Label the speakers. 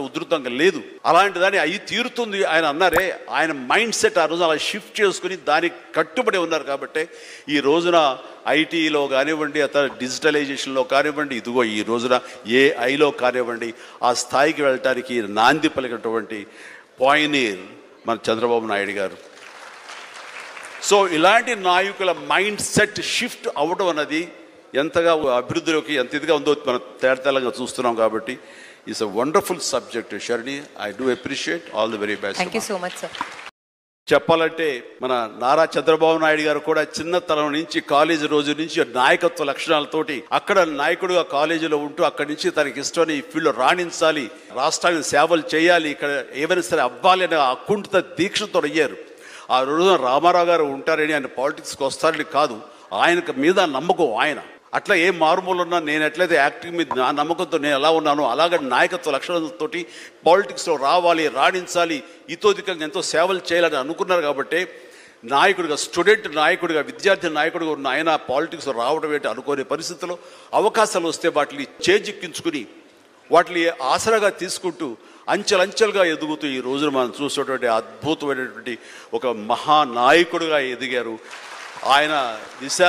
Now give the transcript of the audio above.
Speaker 1: ఉధృతంగా లేదు. అలాంటి దాన్ని అయి తీరుతుంది ఆయన అన్నారే, ఆయన మైండ్ సెట్ ఆ రోజు అలా షిఫ్ట్ చేసుకుని దానికి కట్టుబడి ఉన్నారు. కాబట్టి ఈ రోజున ఐటీలో కానివ్వండి, అతను డిజిటలైజేషన్లో కానివ్వండి, ఇదిగో ఈ రోజున ఏఐలో కానివ్వండి, ఆ స్థాయికి వెళ్ళటానికి నాంది పలికినటువంటి పాయనీర్ మన చంద్రబాబు నాయుడు గారు. సో ఇలాంటి నాయకుల మైండ్ సెట్ షిఫ్ట్ అవ్వడం అన్నది ఎంతగా అభివృద్ధిలోకి ఎంత ఇదిగా ఉందో మనం తేటతెల్లంగా చూస్తున్నాం. కాబట్టి it's a wonderful subject, Sharini. I do appreciate. All the very best.
Speaker 2: Thank you so much, sir.
Speaker 1: చెప్పాలంటే మన నారా చంద్రబాబు నాయుడు గారు కూడా చిన్నతనం నుంచి కాలేజీ రోజు నుంచి నాయకత్వ లక్షణాలతోటి అక్కడ నాయకుడుగా కాలేజీలో ఉంటూ అక్కడి నుంచి తనకి ఇష్టమని ఈ ఫీల్డ్లో రాణించాలి, రాష్ట్రానికి సేవలు చేయాలి, ఇక్కడ ఏమైనా సరే అవ్వాలి అనే అకుంఠిత దీక్షతో అయ్యారు. ఆ రోజున రామారావు గారు ఉంటారని ఆయన పాలిటిక్స్కి వస్తారని కాదు, ఆయనకు మీద నమ్మకం. ఆయన అట్లా ఏ మారుమూలు ఉన్నా నేను ఎట్లయితే యాక్టింగ్ మీద నా నమ్మకంతో నేను ఎలా ఉన్నానో అలాగే నాయకత్వ లక్షణాలతోటి పాలిటిక్స్లో రావాలి, రాణించాలి, ఇతోధికంగా ఎంతో సేవలు చేయాలని అనుకున్నారు. కాబట్టి నాయకుడిగా, స్టూడెంట్ నాయకుడిగా, విద్యార్థి నాయకుడిగా ఉన్న ఆయన పాలిటిక్స్లో రావడం ఏంటి అనుకోని పరిస్థితుల్లో అవకాశాలు వస్తే వాటిని చేజిక్కించుకుని వాటిని ఆసరాగా తీసుకుంటూ అంచెలంచెలుగా ఎదుగుతూ ఈ రోజున మనం చూసేటువంటి అద్భుతమైనటువంటి ఒక మహానాయకుడిగా ఎదిగారు. ఆయన దిశ